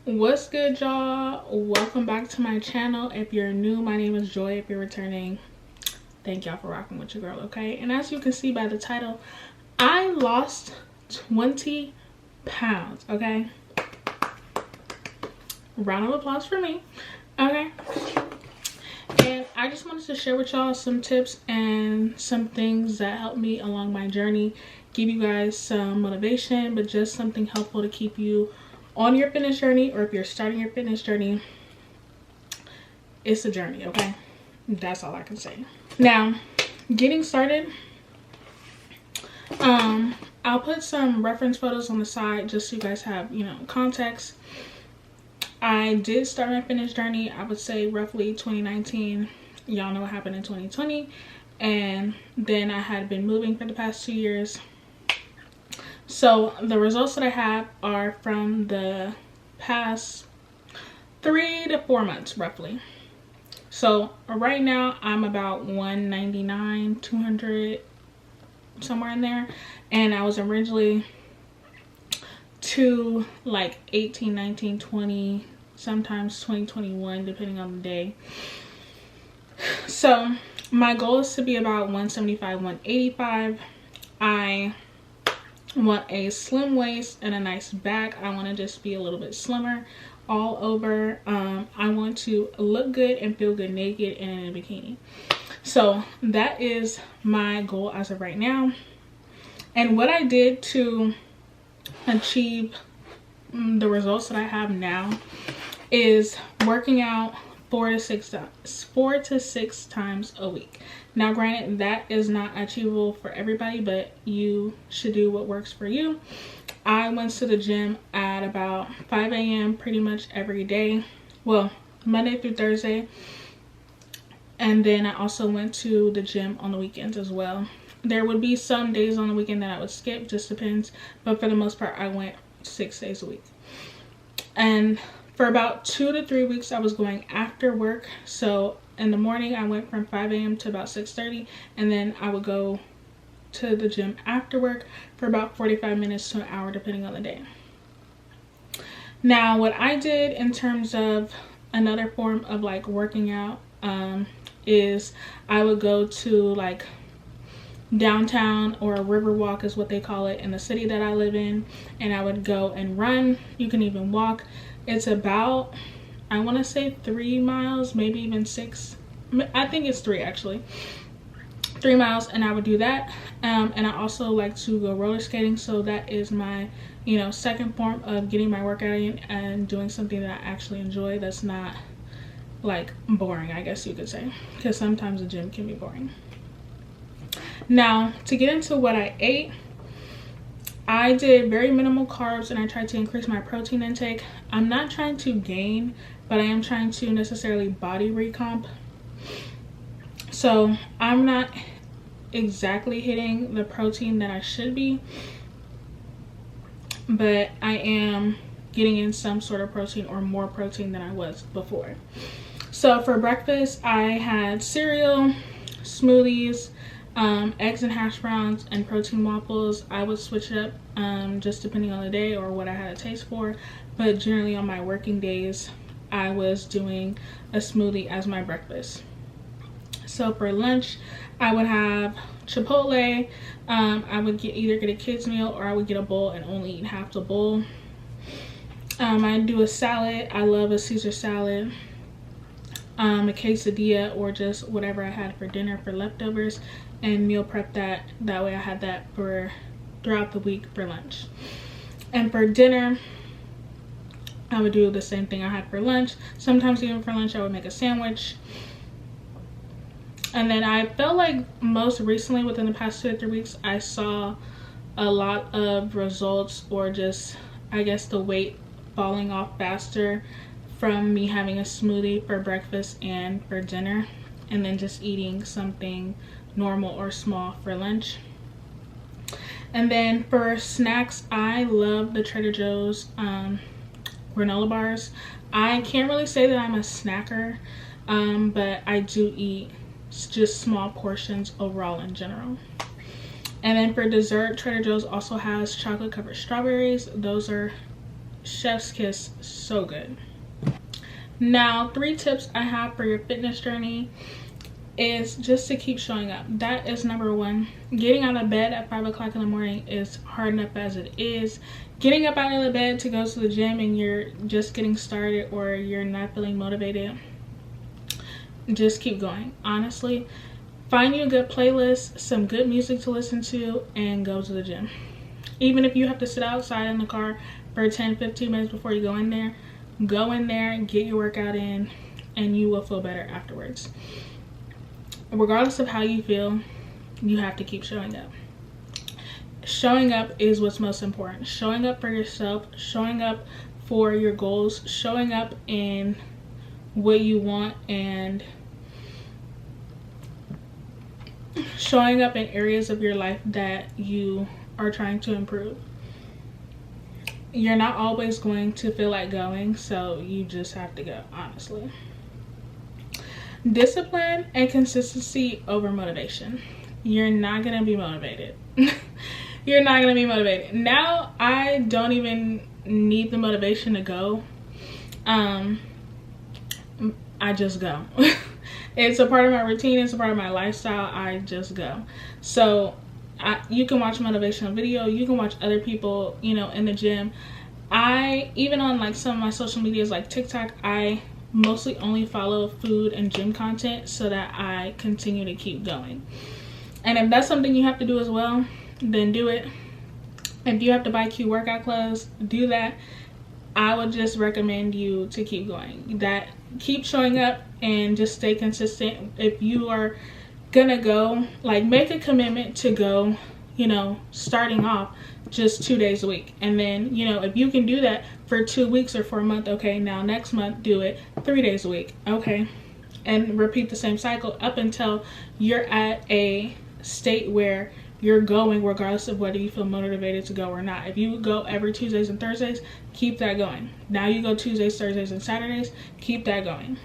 What's good, y'all? Welcome back to my channel. If you're new, my name is Joy. If you're returning, thank y'all for rocking with your girl, okay? And as you can see by the title, I lost 20 pounds, okay? Round of applause for me, okay? And I just wanted to share with y'all some tips and some things that helped me along my journey, give you guys some motivation, but just something helpful to keep you on your fitness journey, or if you're starting your fitness journey, it's a journey, okay? That's all I can say. Now, getting started, I'll put some reference photos on the side just so you guys have, context. I did start my fitness journey, I would say roughly 2019. Y'all know what happened in 2020. And then I had been moving for the past 2 years. So the results that I have are from the past 3 to 4 months roughly. So right now I'm about 199, 200, somewhere in there. And I was originally to like 18, 19, 20, sometimes 20, 21, depending on the day. So my goal is to be about 175, 185. I want a slim waist and a nice back. I want to just be a little bit slimmer all over. I want to look good and feel good naked and in a bikini. So that is my goal as of right now. And what I did to achieve the results that I have now is working out 4 to 6 times a week. Now granted, that is not achievable for everybody, but you should do what works for you. I went to the gym at about 5 a.m. pretty much every day, well, Monday through Thursday, and then I also went to the gym on the weekends as well. There would be some days on the weekend that I would skip, just depends, but for the most part I went 6 days a week. And for about 2 to 3 weeks I was going after work. So in the morning I went from 5 a.m. to about 6:30, and then I would go to the gym after work for about 45 minutes to an hour depending on the day. Now what I did in terms of another form of like working out is I would go to like downtown, or a river walk is what they call it in the city that I live in, and I would go and run. You can even walk. It's about, I want to say 3 miles, maybe even 6. I think it's 3 actually. 3 miles, and I would do that. And I also like to go roller skating, so that is my, second form of getting my workout in and doing something that I actually enjoy, that's not like boring, I guess you could say, because sometimes the gym can be boring. Now, to get into what I ate, I did very minimal carbs and I tried to increase my protein intake. I'm not trying to gain, but I am trying to necessarily body recomp. So I'm not exactly hitting the protein that I should be, but I am getting in some sort of protein, or more protein than I was before. So for breakfast, I had cereal, smoothies, eggs and hash browns, and protein waffles. I would switch it up just depending on the day or what I had a taste for, but generally on my working days I was doing a smoothie as my breakfast. So for lunch I would have Chipotle. I would either get a kid's meal, or I would get a bowl and only eat half the bowl. I do a salad. I love a Caesar salad, a quesadilla, or just whatever I had for dinner for leftovers, and meal prep that way I had that for throughout the week for lunch. And for dinner I would do the same thing I had for lunch. Sometimes even for lunch I would make a sandwich. And then I felt like most recently, within the past 2 to 3 weeks, I saw a lot of results, or just I guess the weight falling off faster from me having a smoothie for breakfast and for dinner, and then just eating something normal or small for lunch. And then for snacks, I love the Trader Joe's granola bars. I can't really say that I'm a snacker, but I do eat just small portions overall in general. And then for dessert, Trader Joe's also has chocolate covered strawberries. Those are chef's kiss, so good. Now 3 tips I have for your fitness journey is just to keep showing up. That is number 1. Getting out of bed at 5 o'clock in the morning is hard enough as it is. Getting up out of the bed to go to the gym and you're just getting started or you're not feeling motivated, just keep going. Honestly, find you a good playlist, some good music to listen to, and go to the gym. Even if you have to sit outside in the car for 10-15 minutes before you go in there, get your workout in, and you will feel better afterwards. Regardless of how you feel, you have to keep showing up. Showing up is what's most important. Showing up for yourself, showing up for your goals, showing up in what you want, and showing up in areas of your life that you are trying to improve. You're not always going to feel like going, so you just have to go, honestly. Discipline and consistency over motivation. You're not gonna be motivated. You're not gonna be motivated. Now I don't even need the motivation to go. I just go. It's a part of my routine, it's a part of my lifestyle. I just go. So you can watch motivational video, you can watch other people, you know, in the gym. I even on like some of my social medias like TikTok, I mostly only follow food and gym content so that I continue to keep going. And if that's something you have to do as well, then do it. If you have to buy cute workout clothes, do that. I would just recommend you to keep going. That keep showing up and just stay consistent. If you are gonna go, like, make a commitment to go, you know, starting off just 2 days a week. And then, you know, if you can do that for 2 weeks or for a month, okay, now next month do it 3 days a week, okay? And repeat the same cycle up until you're at a state where you're going regardless of whether you feel motivated to go or not. If you go every Tuesdays and Thursdays, keep that going. Now you go Tuesdays, Thursdays, and Saturdays, keep that going.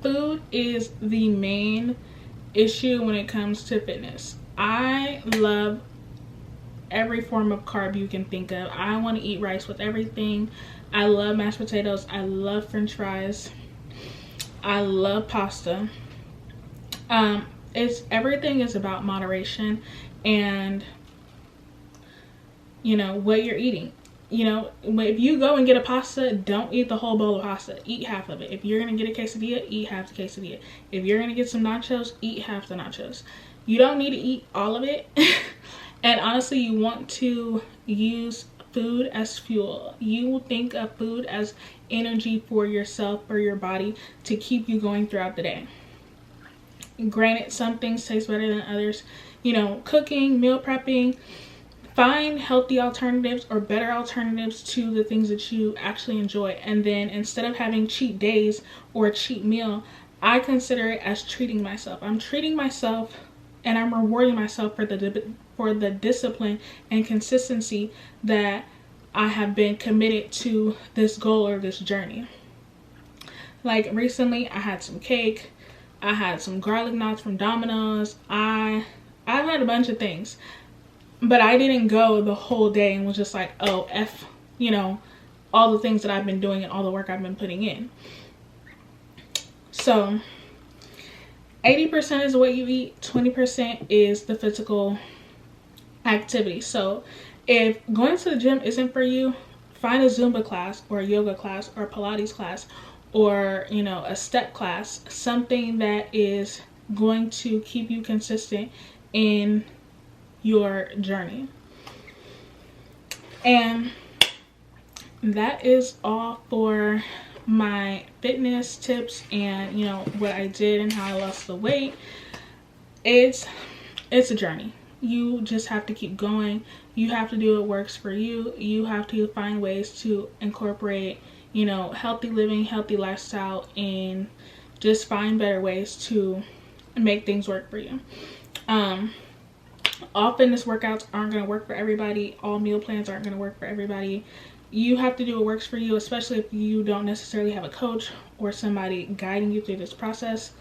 Food is the main issue when it comes to fitness. I love every form of carb you can think of. I want to eat rice with everything. I love mashed potatoes. I love french fries. I love pasta. Everything is about moderation and, you know, what you're eating. You know, if you go and get a pasta, don't eat the whole bowl of pasta. Eat half of it. If you're going to get a quesadilla, eat half the quesadilla. If you're going to get some nachos, eat half the nachos. You don't need to eat all of it. And honestly, you want to use food as fuel. You will think of food as energy for yourself, for your body, to keep you going throughout the day. Granted, some things taste better than others. You know, cooking, meal prepping, find healthy alternatives or better alternatives to the things that you actually enjoy. And then instead of having cheat days or a cheat meal, I consider it as treating myself. I'm treating myself and I'm rewarding myself for the discipline and consistency that I have been committed to this goal or this journey. Like recently I had some cake, I had some garlic knots from Domino's, I've had a bunch of things. But I didn't go the whole day and was just like, oh, F, you know, all the things that I've been doing and all the work I've been putting in. So 80% is what you eat, 20% is the physical activity. So if going to the gym isn't for you, find a Zumba class or a yoga class or a Pilates class or, you know, a step class, something that is going to keep you consistent in your journey. And that is all for my fitness tips and, you know, what I did and how I lost the weight. It's a journey. You just have to keep going. You have to do what works for you. You have to find ways to incorporate, you know, healthy living, healthy lifestyle, and just find better ways to make things work for you. All fitness workouts aren't going to work for everybody. All meal plans aren't going to work for everybody. You have to do what works for you, especially if you don't necessarily have a coach or somebody guiding you through this process.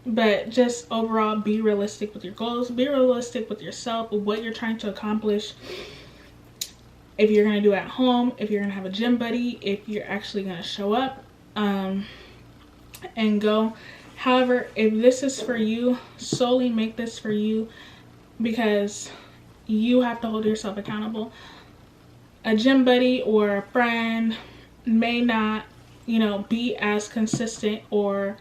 But just overall, be realistic with your goals, be realistic with yourself, what you're trying to accomplish. If you're going to do it at home, if you're going to have a gym buddy, if you're actually going to show up and go. However, if this is for you, solely make this for you, because you have to hold yourself accountable. A gym buddy or a friend may not, you know, be as consistent, or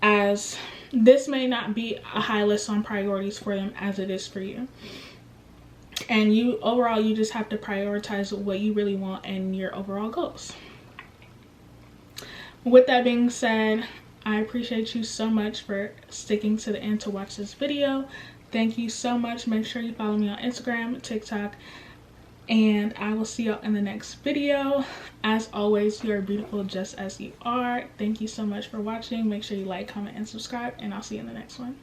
as this may not be a high list on priorities for them as it is for you. And you overall, you just have to prioritize what you really want and your overall goals. With that being said, I appreciate you so much for sticking to the end to watch this video. Thank you so much. Make sure you follow me on Instagram, TikTok, and I will see y'all in the next video. As always, you are beautiful just as you are. Thank you so much for watching. Make sure you like, comment, and subscribe, and I'll see you in the next one.